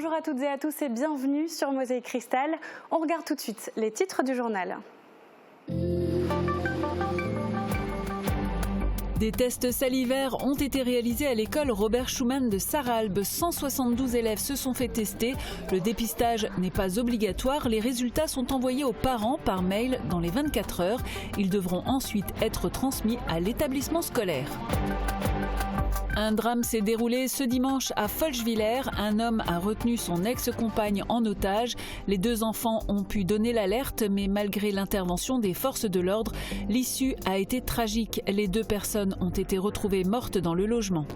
Bonjour à toutes et à tous et bienvenue sur Mosaïque Cristal. On regarde tout de suite les titres du journal. Des tests salivaires ont été réalisés à l'école Robert Schuman de Sarralbe. 172 élèves se sont fait tester. Le dépistage n'est pas obligatoire. Les résultats sont envoyés aux parents par mail dans les 24 heures. Ils devront ensuite être transmis à l'établissement scolaire. Un drame s'est déroulé ce dimanche à Folchwiller. Un homme a retenu son ex-compagne en otage. Les deux enfants ont pu donner l'alerte, mais malgré l'intervention des forces de l'ordre, l'issue a été tragique. Les deux personnes ont été retrouvées mortes dans le logement.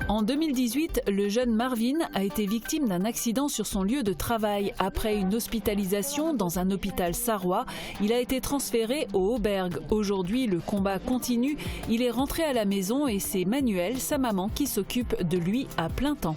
En 2018, le jeune Marvin a été victime d'un accident sur son lieu de travail. Après une hospitalisation dans un hôpital sarrois, il a été transféré au Auberg. Aujourd'hui, le combat continue. Il est rentré à la maison et c'est Manuel, sa maman, qui s'occupe de lui à plein temps.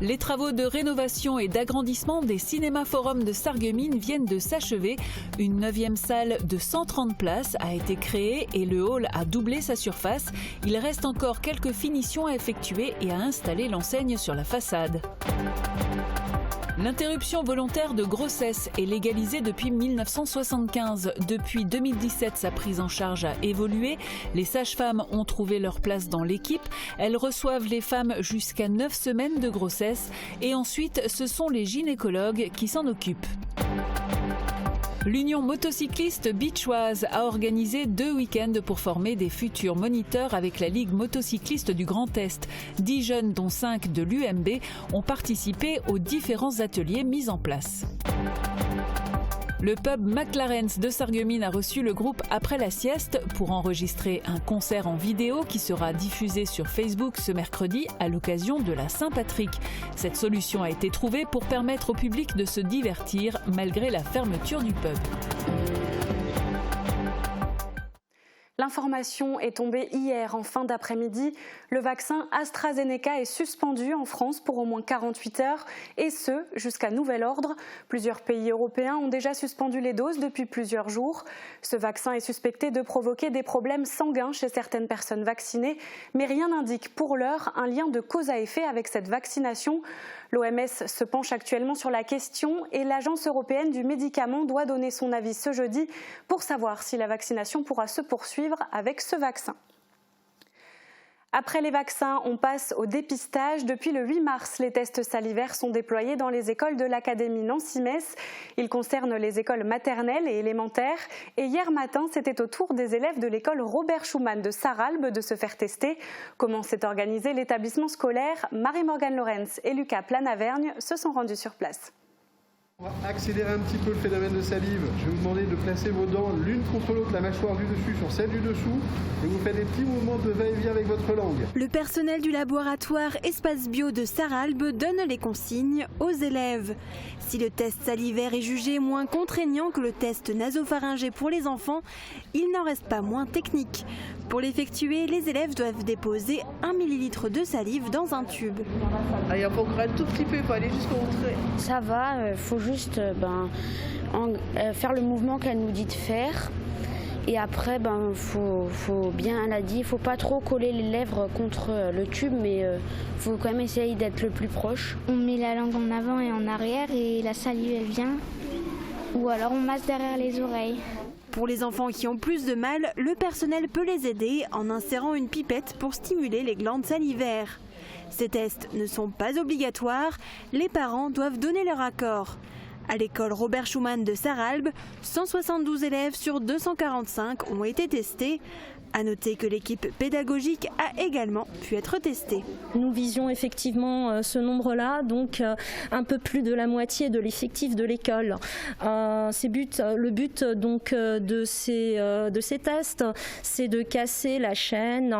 Les travaux de rénovation et d'agrandissement des cinémas forums de Sarreguemines viennent de s'achever. Une 9e salle de 130 places a été créée et le hall a doublé sa surface. Il reste encore quelques finitions à effectuer et à installer l'enseigne sur la façade. L'interruption volontaire de grossesse est légalisée depuis 1975. Depuis 2017, sa prise en charge a évolué. Les sages-femmes ont trouvé leur place dans l'équipe. Elles reçoivent les femmes jusqu'à 9 semaines de grossesse. Et ensuite, ce sont les gynécologues qui s'en occupent. L'Union motocycliste bichoise a organisé 2 week-ends pour former des futurs moniteurs avec la Ligue motocycliste du Grand Est. 10 jeunes, dont 5 de l'UMB, ont participé aux différents ateliers mis en place. Le pub McLaren's de Sarreguemines a reçu le groupe après la sieste pour enregistrer un concert en vidéo qui sera diffusé sur Facebook ce mercredi à l'occasion de la Saint-Patrick. Cette solution a été trouvée pour permettre au public de se divertir malgré la fermeture du pub. L'information est tombée hier en fin d'après-midi. Le vaccin AstraZeneca est suspendu en France pour au moins 48 heures et ce, jusqu'à nouvel ordre. Plusieurs pays européens ont déjà suspendu les doses depuis plusieurs jours. Ce vaccin est suspecté de provoquer des problèmes sanguins chez certaines personnes vaccinées, mais rien n'indique pour l'heure un lien de cause à effet avec cette vaccination. L'OMS se penche actuellement sur la question et l'Agence européenne du médicament doit donner son avis ce jeudi pour savoir si la vaccination pourra se poursuivre avec ce vaccin. Après les vaccins, on passe au dépistage. Depuis le 8 mars, les tests salivaires sont déployés dans les écoles de l'Académie Nancy-Metz. Ils concernent les écoles maternelles et élémentaires. Et hier matin, c'était au tour des élèves de l'école Robert Schuman de Sarralbe de se faire tester. Comment s'est organisé l'établissement scolaire? Marie-Morgane Lorenz et Lucas Planavergne se sont rendus sur place. On va accélérer un petit peu le phénomène de salive. Je vais vous demander de placer vos dents l'une contre l'autre, la mâchoire du dessus sur celle du dessous. Et vous faites des petits mouvements de va-et-vient avec votre langue. Le personnel du laboratoire Espace Bio de Sarralbe donne les consignes aux élèves. Si le test salivaire est jugé moins contraignant que le test nasopharyngé pour les enfants, il n'en reste pas moins technique. Pour l'effectuer, les élèves doivent déposer 1 millilitre de salive dans un tube. Il faut encore un tout petit peu, il faut aller jusqu'au trait. Ça va, il faut juste faire le mouvement qu'elle nous dit de faire. Et après, faut bien, elle a dit, il ne faut pas trop coller les lèvres contre le tube, mais il faut quand même essayer d'être le plus proche. On met la langue en avant et en arrière et la salive elle vient. Ou alors on masse derrière les oreilles. Pour les enfants qui ont plus de mal, le personnel peut les aider en insérant une pipette pour stimuler les glandes salivaires. Ces tests ne sont pas obligatoires, les parents doivent donner leur accord. À l'école Robert Schuman de Sarralbe, 172 élèves sur 245 ont été testés. À noter que l'équipe pédagogique a également pu être testée. Nous visions effectivement ce nombre-là, donc un peu plus de la moitié de l'effectif de l'école. Le but donc de ces tests, c'est de casser la chaîne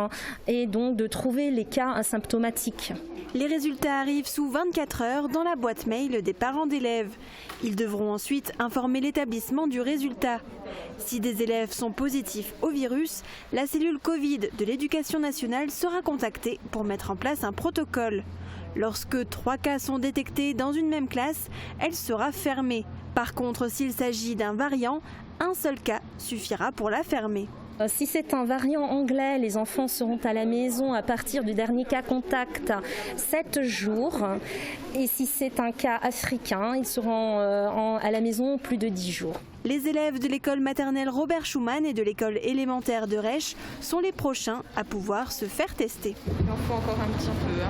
et donc de trouver les cas asymptomatiques. Les résultats arrivent sous 24 heures dans la boîte mail des parents d'élèves. Ils devront ensuite informer l'établissement du résultat. Si des élèves sont positifs au virus, la cellule Covid de l'Éducation nationale sera contactée pour mettre en place un protocole. Lorsque 3 cas sont détectés dans une même classe, elle sera fermée. Par contre, s'il s'agit d'un variant, un seul cas suffira pour la fermer. Si c'est un variant anglais, les enfants seront à la maison à partir du dernier cas contact 7 jours. Et si c'est un cas africain, ils seront à la maison plus de 10 jours. Les élèves de l'école maternelle Robert Schuman et de l'école élémentaire de Rech sont les prochains à pouvoir se faire tester. Il en faut encore un petit peu.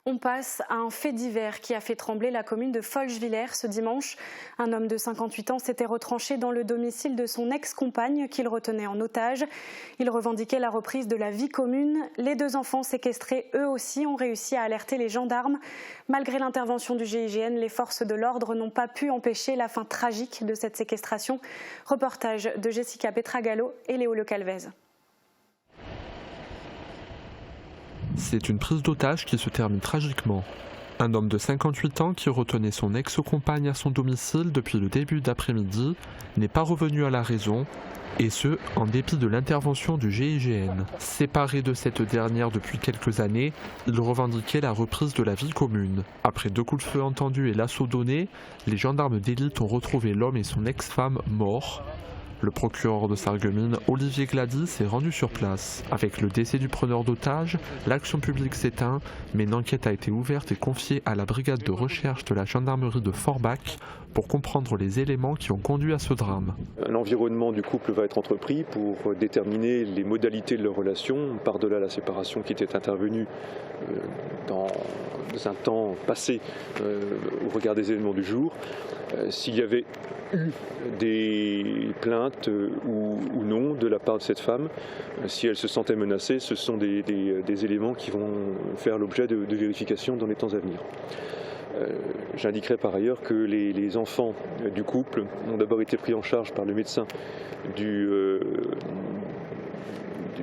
On passe à un fait divers qui a fait trembler la commune de Folchwiller ce dimanche. Un homme de 58 ans s'était retranché dans le domicile de son ex-compagne qu'il retenait en otage. Il revendiquait la reprise de la vie commune. Les 2 enfants séquestrés, eux aussi, ont réussi à alerter les gendarmes. Malgré l'intervention du GIGN, les forces de l'ordre n'ont pas pu empêcher la fin tragique de cette séquestration. Reportage de Jessica Petragallo et Léo Le Calvez. C'est une prise d'otage qui se termine tragiquement. Un homme de 58 ans qui retenait son ex-compagne à son domicile depuis le début d'après-midi n'est pas revenu à la raison, et ce, en dépit de l'intervention du GIGN. Séparé de cette dernière depuis quelques années, il revendiquait la reprise de la vie commune. Après 2 coups de feu entendus et l'assaut donné, les gendarmes d'élite ont retrouvé l'homme et son ex-femme morts. Le procureur de Sarreguemines, Olivier Gladys, s'est rendu sur place. Avec le décès du preneur d'otages, l'action publique s'éteint, mais une enquête a été ouverte et confiée à la brigade de recherche de la gendarmerie de Forbach pour comprendre les éléments qui ont conduit à ce drame. Un environnement du couple va être entrepris pour déterminer les modalités de leur relation, par-delà la séparation qui était intervenue dans un temps passé au regard des éléments du jour. S'il y avait eu des plaintes ou non de la part de cette femme, si elle se sentait menacée, ce sont des éléments qui vont faire l'objet de vérification dans les temps à venir. J'indiquerai par ailleurs que les enfants du couple ont d'abord été pris en charge par le médecin du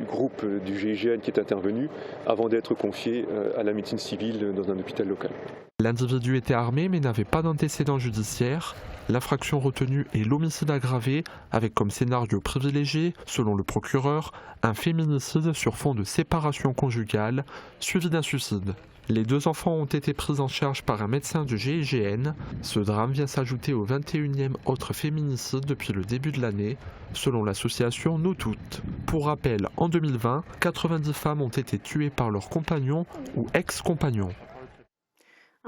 groupe du GIGN qui est intervenu avant d'être confiés à la médecine civile dans un hôpital local. L'individu était armé mais n'avait pas d'antécédent judiciaire. L'infraction retenue est l'homicide aggravé avec comme scénario privilégié, selon le procureur, un féminicide sur fond de séparation conjugale suivi d'un suicide. Les 2 enfants ont été pris en charge par un médecin du GIGN. Ce drame vient s'ajouter au 21e autre féminicide depuis le début de l'année, selon l'association Nous Toutes. Pour rappel, en 2020, 90 femmes ont été tuées par leurs compagnons ou ex-compagnons.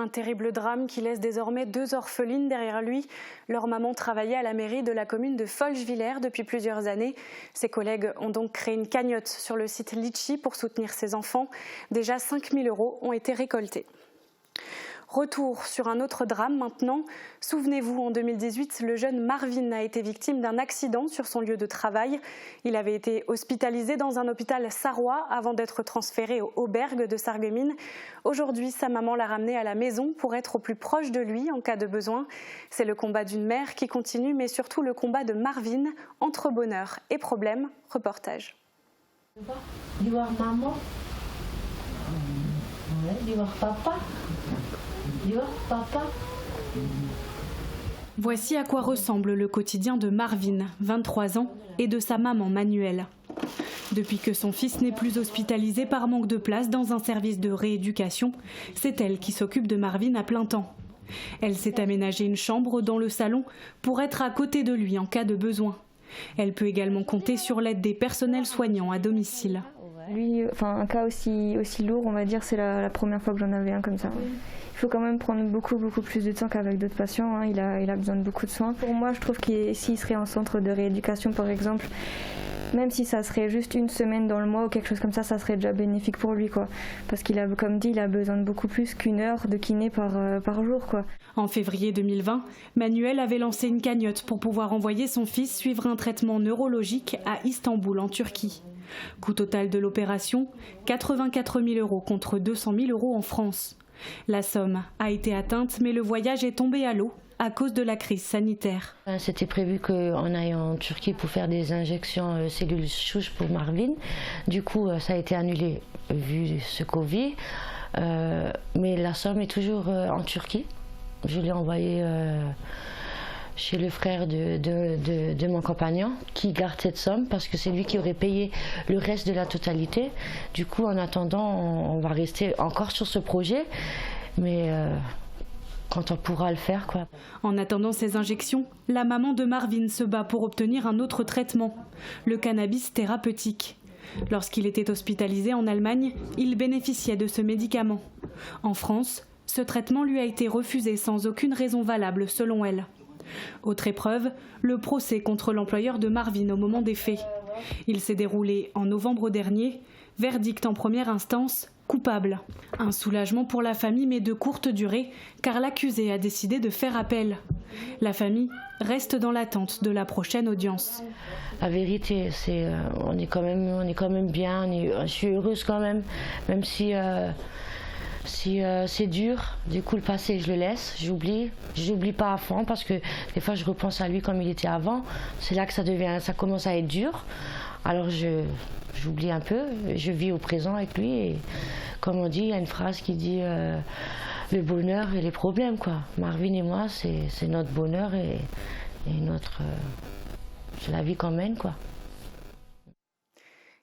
Un terrible drame qui laisse désormais 2 orphelines derrière lui. Leur maman travaillait à la mairie de la commune de Folchwiller depuis plusieurs années. Ses collègues ont donc créé une cagnotte sur le site Litchi pour soutenir ses enfants. Déjà 5 000 € ont été récoltés. Retour sur un autre drame maintenant. Souvenez-vous, en 2018, le jeune Marvin a été victime d'un accident sur son lieu de travail. Il avait été hospitalisé dans un hôpital sarrois avant d'être transféré au Auberg de Sarreguemines. Aujourd'hui, sa maman l'a ramené à la maison pour être au plus proche de lui en cas de besoin. C'est le combat d'une mère qui continue, mais surtout le combat de Marvin entre bonheur et problème. Reportage. Tu vois maman? Tu vois papa? Papa. Voici à quoi ressemble le quotidien de Marvin, 23 ans, et de sa maman Manuelle. Depuis que son fils n'est plus hospitalisé par manque de place dans un service de rééducation, c'est elle qui s'occupe de Marvin à plein temps. Elle s'est aménagé une chambre dans le salon pour être à côté de lui en cas de besoin. Elle peut également compter sur l'aide des personnels soignants à domicile. Lui, un cas aussi lourd, on va dire, c'est la première fois que j'en avais un comme ça. Il faut quand même prendre beaucoup plus de temps qu'avec d'autres patients. Il a besoin de beaucoup de soins. Pour moi, je trouve que s'il serait en centre de rééducation, par exemple, même si ça serait juste une semaine dans le mois ou quelque chose comme ça serait déjà bénéfique pour lui, quoi. Parce qu'il a, comme dit, il a besoin de beaucoup plus qu'1 heure de kiné par jour, quoi. En février 2020, Manuel avait lancé une cagnotte pour pouvoir envoyer son fils suivre un traitement neurologique à Istanbul, en Turquie. Coût total de l'opération, 84 000 € contre 200 000 € en France. La somme a été atteinte, mais le voyage est tombé à l'eau à cause de la crise sanitaire. C'était prévu qu'on aille en Turquie pour faire des injections cellules souches pour Marvin. Du coup, ça a été annulé vu ce Covid. Mais la somme est toujours en Turquie. Je l'ai envoyée chez le frère de mon compagnon qui garde cette somme parce que c'est lui qui aurait payé le reste de la totalité. Du coup, en attendant, on va rester encore sur ce projet. Mais quand on pourra le faire, quoi. En attendant ces injections, la maman de Marvin se bat pour obtenir un autre traitement, le cannabis thérapeutique. Lorsqu'il était hospitalisé en Allemagne, il bénéficiait de ce médicament. En France, ce traitement lui a été refusé sans aucune raison valable selon elle. Autre épreuve, le procès contre l'employeur de Marvin au moment des faits. Il s'est déroulé en novembre dernier, verdict en première instance, coupable. Un soulagement pour la famille mais de courte durée car l'accusé a décidé de faire appel. La famille reste dans l'attente de la prochaine audience. La vérité, c'est on est quand même bien, je suis heureuse quand même si c'est dur. Du coup le passé je le laisse, j'oublie pas à fond parce que des fois je repense à lui comme il était avant. C'est là que ça commence à être dur. Alors j'oublie un peu, je vis au présent avec lui et comme on dit, il y a une phrase qui dit le bonheur et les problèmes, quoi. Marvin et moi, c'est notre bonheur et c'est la vie qu'on mène, quoi.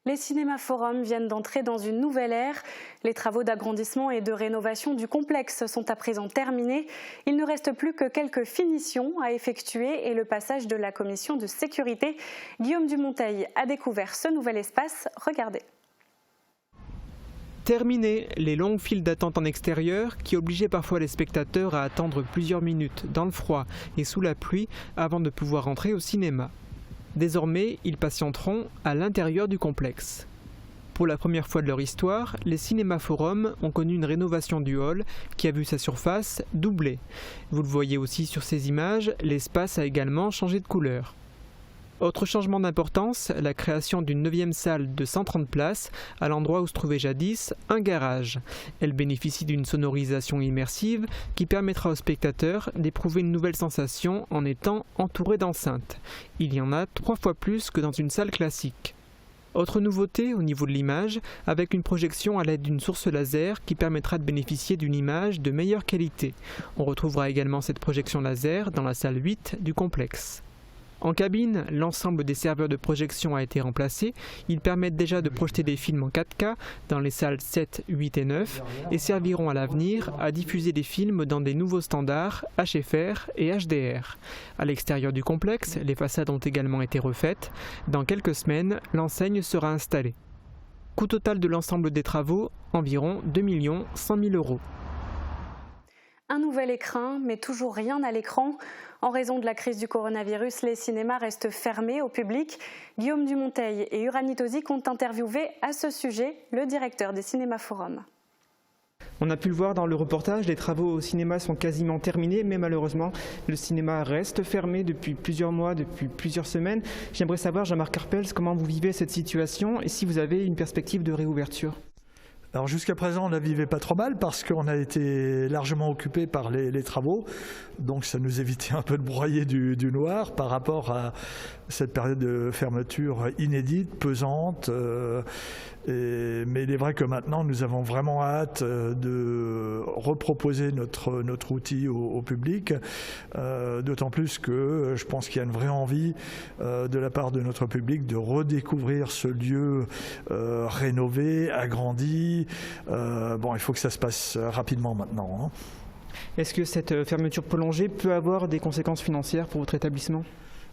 Les cinémas Forum viennent d'entrer dans une nouvelle ère. Les travaux d'agrandissement et de rénovation du complexe sont à présent terminés. Il ne reste plus que quelques finitions à effectuer et le passage de la commission de sécurité. Guillaume Dumonteil a découvert ce nouvel espace. Regardez. Terminé, les longues files d'attente en extérieur qui obligeaient parfois les spectateurs à attendre plusieurs minutes dans le froid et sous la pluie avant de pouvoir entrer au cinéma. Désormais, ils patienteront à l'intérieur du complexe. Pour la première fois de leur histoire, les cinémas Forum ont connu une rénovation du hall qui a vu sa surface doubler. Vous le voyez aussi sur ces images, l'espace a également changé de couleur. Autre changement d'importance, la création d'une 9e salle de 130 places à l'endroit où se trouvait jadis un garage. Elle bénéficie d'une sonorisation immersive qui permettra aux spectateurs d'éprouver une nouvelle sensation en étant entourés d'enceintes. Il y en a 3 fois plus que dans une salle classique. Autre nouveauté au niveau de l'image, avec une projection à l'aide d'une source laser qui permettra de bénéficier d'une image de meilleure qualité. On retrouvera également cette projection laser dans la salle 8 du complexe. En cabine, l'ensemble des serveurs de projection a été remplacé. Ils permettent déjà de projeter des films en 4K dans les salles 7, 8 et 9 et serviront à l'avenir à diffuser des films dans des nouveaux standards HFR et HDR. À l'extérieur du complexe, les façades ont également été refaites. Dans quelques semaines, l'enseigne sera installée. Coût total de l'ensemble des travaux, environ 2 100 000 €. Un nouvel écrin, mais toujours rien à l'écran. En raison de la crise du coronavirus, les cinémas restent fermés au public. Guillaume Dumonteil et Uranit Ozic ont interviewé à ce sujet le directeur des cinémas Forum. On a pu le voir dans le reportage, les travaux au cinéma sont quasiment terminés, mais malheureusement, le cinéma reste fermé depuis plusieurs mois, depuis plusieurs semaines. J'aimerais savoir, Jean-Marc Carpels, comment vous vivez cette situation et si vous avez une perspective de réouverture. Alors jusqu'à présent, on ne la vivait pas trop mal parce qu'on a été largement occupé par les travaux. Donc ça nous évitait un peu de broyer du noir par rapport à cette période de fermeture inédite, pesante. Mais il est vrai que maintenant, nous avons vraiment hâte de reproposer notre outil au public. D'autant plus que je pense qu'il y a une vraie envie de la part de notre public de redécouvrir ce lieu rénové, agrandi. Il faut que ça se passe rapidement maintenant, hein. Est-ce que cette fermeture prolongée peut avoir des conséquences financières pour votre établissement ?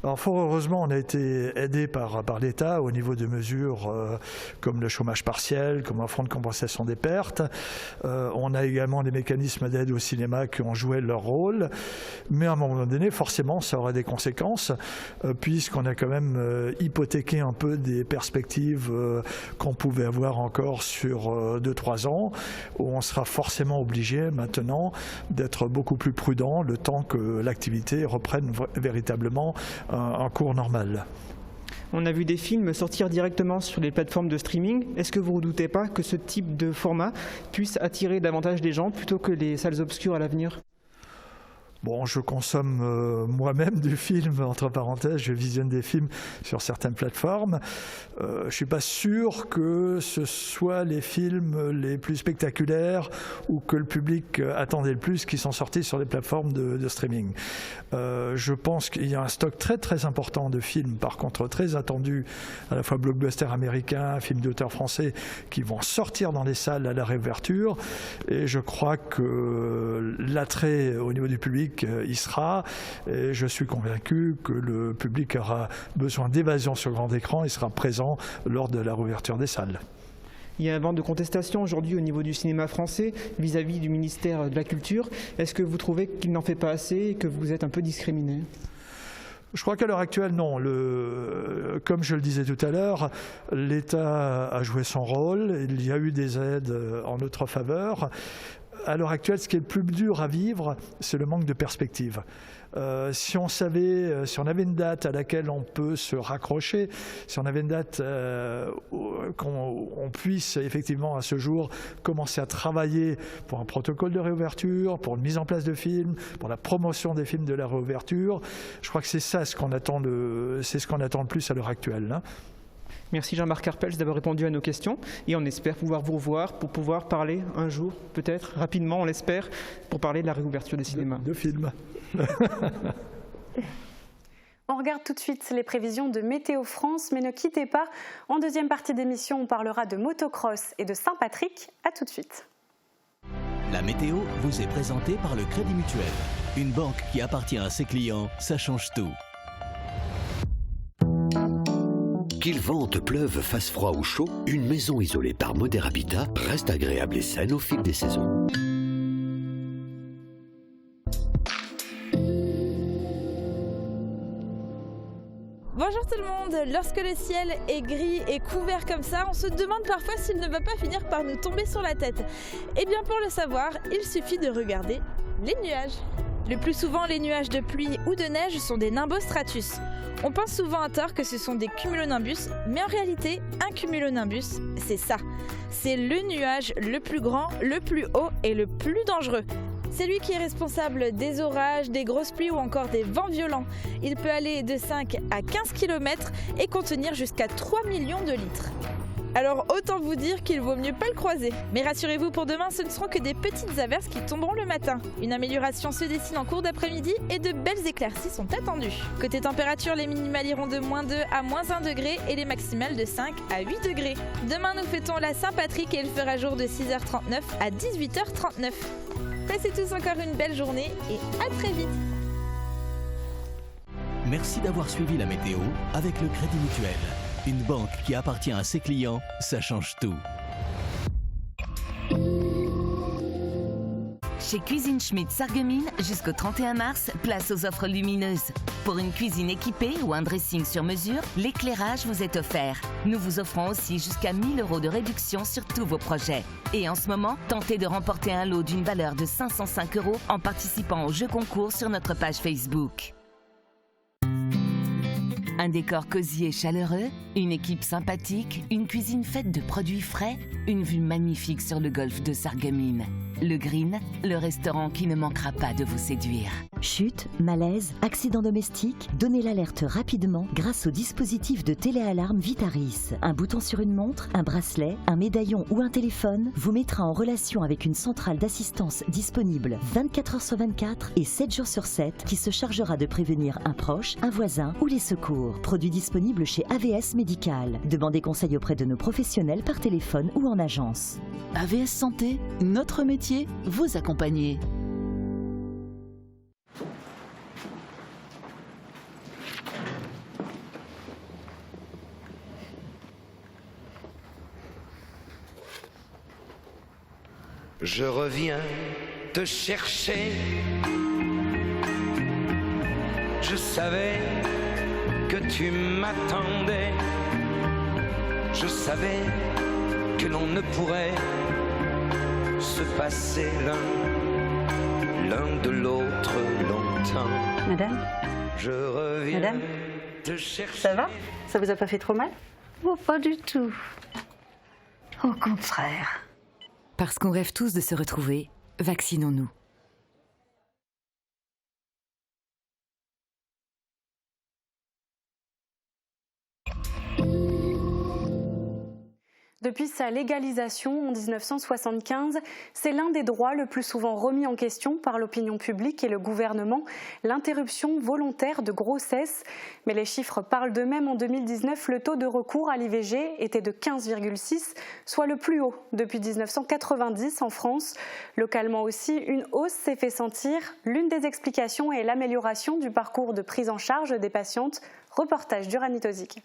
Alors fort heureusement, on a été aidé par l'État au niveau de mesures comme le chômage partiel, comme un fonds de compensation des pertes. On a également des mécanismes d'aide au cinéma qui ont joué leur rôle. Mais à un moment donné, forcément, ça aura des conséquences puisqu'on a quand même hypothéqué un peu des perspectives qu'on pouvait avoir encore sur 2-3 ans, où on sera forcément obligé maintenant d'être beaucoup plus prudent le temps que l'activité reprenne véritablement un cours normal. On a vu des films sortir directement sur les plateformes de streaming. Est-ce que vous ne redoutez pas que ce type de format puisse attirer davantage des gens plutôt que les salles obscures à l'avenir ? Bon, je consomme moi-même du film, entre parenthèses, je visionne des films sur certaines plateformes. Je ne suis pas sûr que ce soit les films les plus spectaculaires ou que le public attendait le plus qui sont sortis sur les plateformes de streaming. Je pense qu'il y a un stock très très important de films, par contre très attendus, à la fois blockbusters américains, films d'auteurs français, qui vont sortir dans les salles à la réouverture. Et je crois que l'attrait au niveau du public y sera, et je suis convaincu que le public aura besoin d'évasion sur grand écran et sera présent lors de la réouverture des salles. Il y a un vent de contestation aujourd'hui au niveau du cinéma français vis-à-vis du ministère de la Culture. Est-ce que vous trouvez qu'il n'en fait pas assez et que vous êtes un peu discriminé ? Je crois qu'à l'heure actuelle, non. Comme je le disais tout à l'heure, l'État a joué son rôle. Il y a eu des aides en notre faveur. À l'heure actuelle, ce qui est le plus dur à vivre, c'est le manque de perspective. Si on avait une date à laquelle on peut se raccrocher, si on avait une date qu'on puisse effectivement à ce jour commencer à travailler pour un protocole de réouverture, pour une mise en place de films, pour la promotion des films de la réouverture, je crois que c'est ça ce qu'on attend le plus à l'heure actuelle, hein. Merci Jean-Marc Arpels d'avoir répondu à nos questions et on espère pouvoir vous revoir pour pouvoir parler un jour, peut-être rapidement, on l'espère, pour parler de la réouverture des cinémas. De films. On regarde tout de suite les prévisions de Météo France, mais ne quittez pas. En deuxième partie d'émission, on parlera de motocross et de Saint-Patrick. À tout de suite. La météo vous est présentée par le Crédit Mutuel. Une banque qui appartient à ses clients, ça change tout. Qu'il vente, pleuve, fasse froid ou chaud, une maison isolée par Moder Habitat reste agréable et saine au fil des saisons. Bonjour tout le monde, lorsque le ciel est gris et couvert comme ça, on se demande parfois s'il ne va pas finir par nous tomber sur la tête. Eh bien pour le savoir, il suffit de regarder les nuages. Le plus souvent, les nuages de pluie ou de neige sont des nimbostratus. On pense souvent à tort que ce sont des cumulonimbus, mais en réalité, un cumulonimbus, c'est ça. C'est le nuage le plus grand, le plus haut et le plus dangereux. C'est lui qui est responsable des orages, des grosses pluies ou encore des vents violents. Il peut aller de 5 à 15 km et contenir jusqu'à 3 millions de litres. Alors autant vous dire qu'il vaut mieux pas le croiser. Mais rassurez-vous, pour demain, ce ne seront que des petites averses qui tomberont le matin. Une amélioration se dessine en cours d'après-midi et de belles éclaircies sont attendues. Côté température, les minimales iront de -2 à -1 degré et les maximales de 5 à 8 degrés. Demain, nous fêtons la Saint-Patrick et il fera jour de 6h39 à 18h39. Passez tous encore une belle journée et à très vite. Merci d'avoir suivi la météo avec le Crédit Mutuel. Une banque qui appartient à ses clients, ça change tout. Chez Cuisine Schmidt Sarreguemines, jusqu'au 31 mars, place aux offres lumineuses. Pour une cuisine équipée ou un dressing sur mesure, l'éclairage vous est offert. Nous vous offrons aussi jusqu'à 1 000 € de réduction sur tous vos projets. Et en ce moment, tentez de remporter un lot d'une valeur de 505 € en participant au jeu concours sur notre page Facebook. Un décor cosy et chaleureux, une équipe sympathique, une cuisine faite de produits frais, une vue magnifique sur le golfe de Sarreguemines. Le Green, le restaurant qui ne manquera pas de vous séduire. Chute, malaise, accident domestique, donnez l'alerte rapidement grâce au dispositif de téléalarme Vitaris. Un bouton sur une montre, un bracelet, un médaillon ou un téléphone vous mettra en relation avec une centrale d'assistance disponible 24 h sur 24 et 7 jours sur 7 qui se chargera de prévenir un proche, un voisin ou les secours. Produit disponible chez AVS Médical. Demandez conseil auprès de nos professionnels par téléphone ou en agence. AVS Santé, notre métier, vous accompagner. Je reviens te chercher. Je savais que tu m'attendais. Je savais que l'on ne pourrait se passer l'un de l'autre longtemps. Madame ? Je reviens Madame ? te chercher. Ça va ? Ça vous a pas fait trop mal ? Oh, pas du tout. Au contraire. Parce qu'on rêve tous de se retrouver, vaccinons-nous. Depuis sa légalisation en 1975, c'est l'un des droits le plus souvent remis en question par l'opinion publique et le gouvernement, l'interruption volontaire de grossesse. Mais les chiffres parlent d'eux-mêmes. En 2019, le taux de recours à l'IVG était de 15,6, soit le plus haut depuis 1990 en France. Localement aussi, une hausse s'est fait sentir. L'une des explications est l'amélioration du parcours de prise en charge des patientes. Reportage d'Uranie Tozic.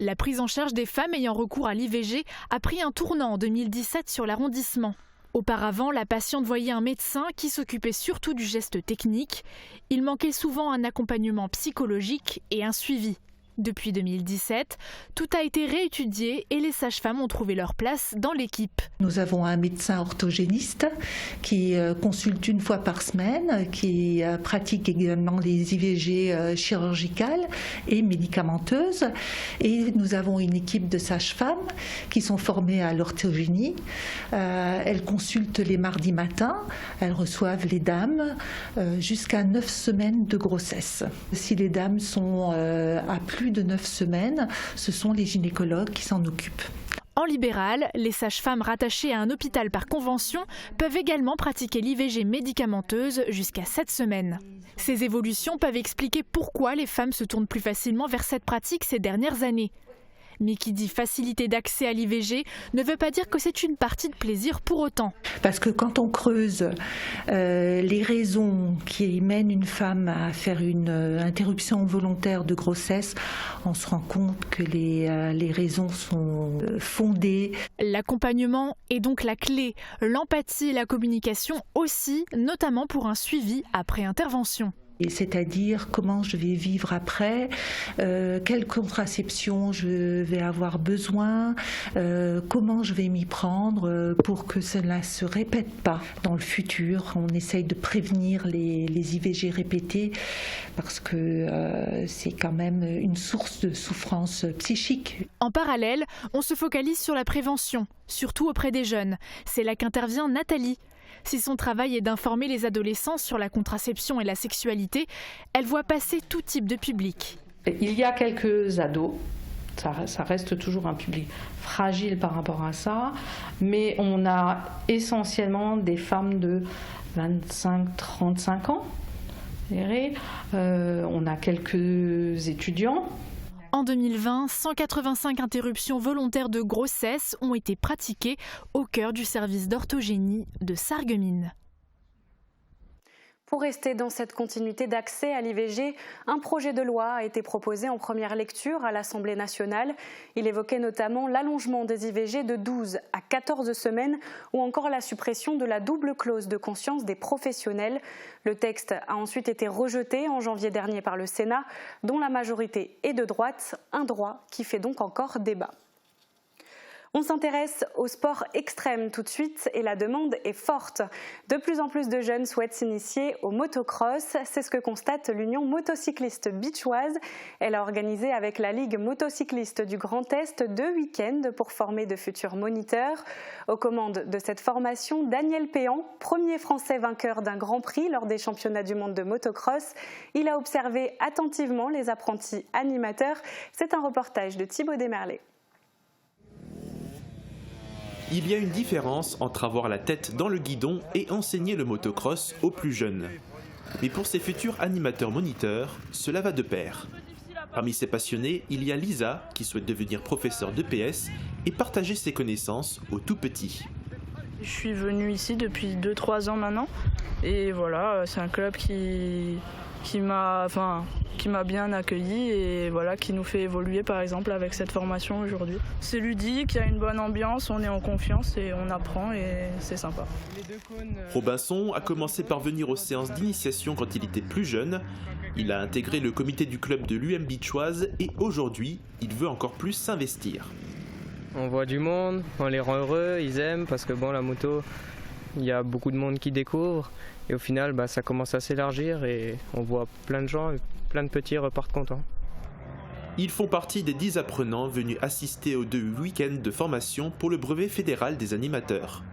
La prise en charge des femmes ayant recours à l'IVG a pris un tournant en 2017 sur l'arrondissement. Auparavant, la patiente voyait un médecin qui s'occupait surtout du geste technique. Il manquait souvent un accompagnement psychologique et un suivi. Depuis 2017, tout a été réétudié et les sages-femmes ont trouvé leur place dans l'équipe. Nous avons un médecin orthogéniste qui consulte une fois par semaine, qui pratique également les IVG chirurgicales et médicamenteuses. Et nous avons une équipe de sages-femmes qui sont formées à l'orthogénie. Elles consultent les mardis matins, elles reçoivent les dames jusqu'à 9 semaines de grossesse. Si les dames sont à plus de 9 semaines, ce sont les gynécologues qui s'en occupent. En libéral, les sages-femmes rattachées à un hôpital par convention peuvent également pratiquer l'IVG médicamenteuse jusqu'à 7 semaines. Ces évolutions peuvent expliquer pourquoi les femmes se tournent plus facilement vers cette pratique ces dernières années. Mais qui dit facilité d'accès à l'IVG ne veut pas dire que c'est une partie de plaisir pour autant. Parce que quand on creuse les raisons qui mènent une femme à faire une interruption volontaire de grossesse, on se rend compte que les raisons sont fondées. L'accompagnement est donc la clé, l'empathie et la communication aussi, notamment pour un suivi après intervention. C'est-à-dire comment je vais vivre après, quelle contraception je vais avoir besoin, comment je vais m'y prendre pour que cela ne se répète pas dans le futur. On essaye de prévenir les IVG répétés parce que c'est quand même une source de souffrance psychique. En parallèle, on se focalise sur la prévention, surtout auprès des jeunes. C'est là qu'intervient Nathalie. Si son travail est d'informer les adolescents sur la contraception et la sexualité, elle voit passer tout type de public. Il y a quelques ados, ça reste toujours un public fragile par rapport à ça, mais on a essentiellement des femmes de 25-35 ans. On a quelques étudiants. En 2020, 185 interruptions volontaires de grossesse ont été pratiquées au cœur du service d'orthogénie de Sarreguemines. Pour rester dans cette continuité d'accès à l'IVG, un projet de loi a été proposé en première lecture à l'Assemblée nationale. Il évoquait notamment l'allongement des IVG de 12 à 14 semaines ou encore la suppression de la double clause de conscience des professionnels. Le texte a ensuite été rejeté en janvier dernier par le Sénat, dont la majorité est de droite, un droit qui fait donc encore débat. On s'intéresse au sport extrême tout de suite et la demande est forte. De plus en plus de jeunes souhaitent s'initier au motocross. C'est ce que constate l'Union motocycliste bichoise. Elle a organisé avec la Ligue motocycliste du Grand Est 2 week-ends pour former de futurs moniteurs. Aux commandes de cette formation, Daniel Péan, premier Français vainqueur d'un Grand Prix lors des championnats du monde de motocross. Il a observé attentivement les apprentis animateurs. C'est un reportage de Thibaut Desmerlet. Il y a une différence entre avoir la tête dans le guidon et enseigner le motocross aux plus jeunes. Mais pour ces futurs animateurs-moniteurs, cela va de pair. Parmi ces passionnés, il y a Lisa qui souhaite devenir professeure de PS et partager ses connaissances aux tout petits. Je suis venue ici depuis 2-3 ans maintenant et voilà, c'est un club qui m'a bien accueilli et voilà, qui nous fait évoluer par exemple avec cette formation aujourd'hui. C'est ludique, il y a une bonne ambiance, on est en confiance et on apprend et c'est sympa. Robinson a commencé par venir aux séances d'initiation quand il était plus jeune. Il a intégré le comité du club de l'UM bichoise et aujourd'hui, il veut encore plus s'investir. On voit du monde, on les rend heureux, ils aiment parce que bon, la moto, il y a beaucoup de monde qui découvre et au final ça commence à s'élargir et on voit plein de gens, plein de petits repartent contents. Ils font partie des 10 apprenants venus assister aux 2 week-ends de formation pour le brevet fédéral des animateurs.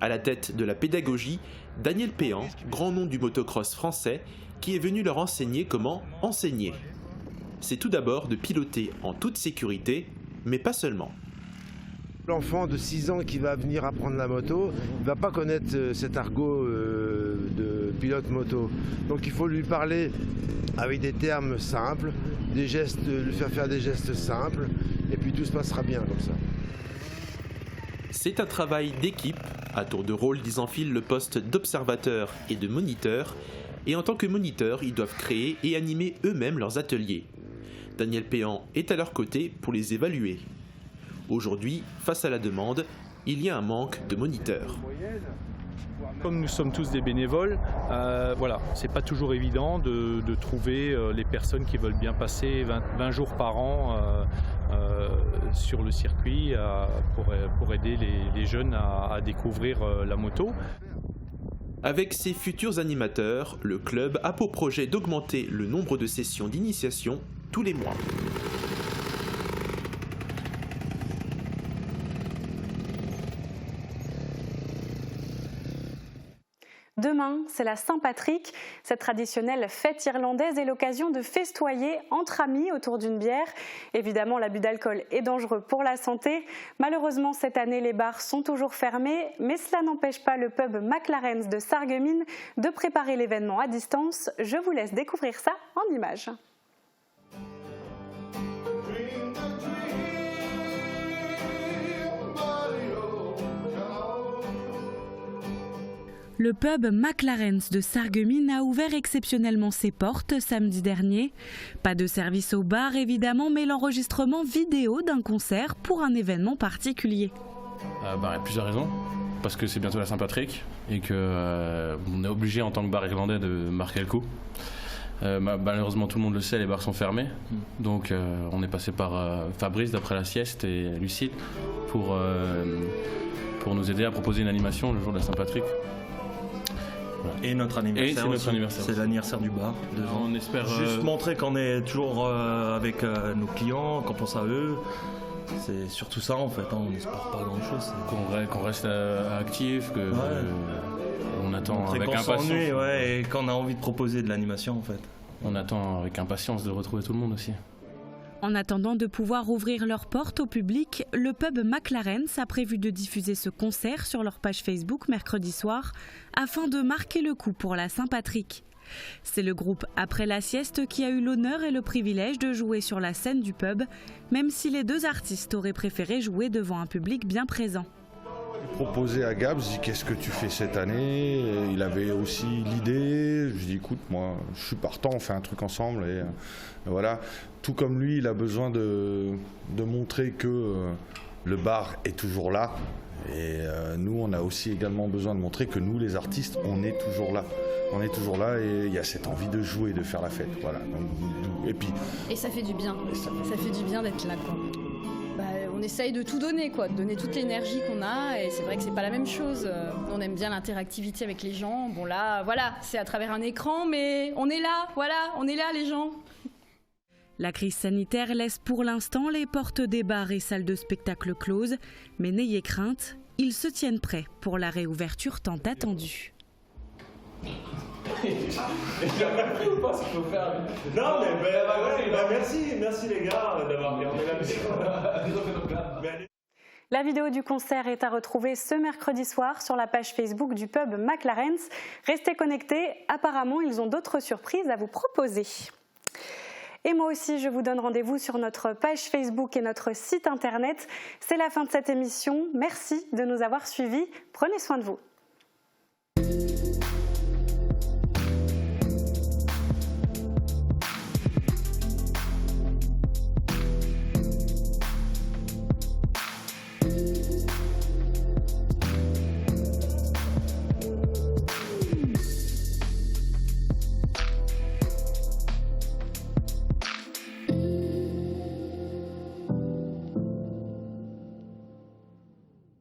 À la tête de la pédagogie, Daniel Péan, grand nom du motocross français, qui est venu leur enseigner comment enseigner. C'est tout d'abord de piloter en toute sécurité mais pas seulement. L'enfant de 6 ans qui va venir apprendre la moto ne va pas connaître cet argot de pilote moto. Donc il faut lui parler avec des termes simples, des gestes, lui faire des gestes simples, et puis tout se passera bien comme ça. C'est un travail d'équipe. À tour de rôle, ils enfilent le poste d'observateur et de moniteur. Et en tant que moniteur, ils doivent créer et animer eux-mêmes leurs ateliers. Daniel Péan est à leur côté pour les évaluer. Aujourd'hui, face à la demande, il y a un manque de moniteurs. Comme nous sommes tous des bénévoles, voilà, c'est pas toujours évident de trouver les personnes qui veulent bien passer 20 jours par an sur le circuit pour aider les jeunes à découvrir la moto. Avec ses futurs animateurs, le club a pour projet d'augmenter le nombre de sessions d'initiation tous les mois. Demain, c'est la Saint-Patrick. Cette traditionnelle fête irlandaise est l'occasion de festoyer entre amis autour d'une bière. Évidemment, l'abus d'alcool est dangereux pour la santé. Malheureusement, cette année, les bars sont toujours fermés, mais cela n'empêche pas le pub McLaren's de Sarreguemines de préparer l'événement à distance. Je vous laisse découvrir ça en images. Le pub McLaren's de Sarreguemines a ouvert exceptionnellement ses portes samedi dernier. Pas de service au bar évidemment, mais l'enregistrement vidéo d'un concert pour un événement particulier. Il y a plusieurs raisons. Parce que c'est bientôt la Saint-Patrick et qu'on est obligé en tant que bar irlandais de marquer le coup. Malheureusement, tout le monde le sait, les bars sont fermés. Donc on est passé par Fabrice d'après la sieste et Lucille pour nous aider à proposer une animation le jour de la Saint-Patrick. Et notre anniversaire aussi. C'est l'anniversaire du bar. On espère juste montrer qu'on est toujours avec nos clients, qu'on pense à eux. C'est surtout ça en fait, on n'espère pas grand chose. Qu'on reste actif, qu'on attend avec impatience. Et qu'on a envie de proposer de l'animation en fait. On attend avec impatience de retrouver tout le monde aussi. En attendant de pouvoir ouvrir leurs portes au public, le pub McLaren's a prévu de diffuser ce concert sur leur page Facebook mercredi soir afin de marquer le coup pour la Saint-Patrick. C'est le groupe Après la sieste qui a eu l'honneur et le privilège de jouer sur la scène du pub, même si les deux artistes auraient préféré jouer devant un public bien présent. J'ai proposé à Gab, je dis qu'est-ce que tu fais cette année? Il avait aussi l'idée, je lui dis écoute, moi je suis partant, on fait un truc ensemble et voilà. Tout comme lui, il a besoin de montrer que le bar est toujours là et nous on a aussi également besoin de montrer que nous les artistes on est toujours là. On est toujours là et il y a cette envie de jouer, de faire la fête. Voilà. Et ça fait du bien. Ça fait du bien d'être là, quoi. On essaye de tout donner, quoi, de donner toute l'énergie qu'on a, et c'est vrai que c'est pas la même chose. On aime bien l'interactivité avec les gens. Bon là, voilà, c'est à travers un écran, mais on est là, voilà, on est là les gens. La crise sanitaire laisse pour l'instant les portes des bars et salles de spectacle closes, mais n'ayez crainte, ils se tiennent prêts pour la réouverture tant attendue. Non mais merci les gars d'avoir regardé la musique. La vidéo du concert est à retrouver ce mercredi soir sur la page Facebook du pub McLaren's. Restez connectés, apparemment ils ont d'autres surprises à vous proposer. Et moi aussi, je vous donne rendez-vous sur notre page Facebook et notre site internet. C'est la fin de cette émission. Merci de nous avoir suivis. Prenez soin de vous.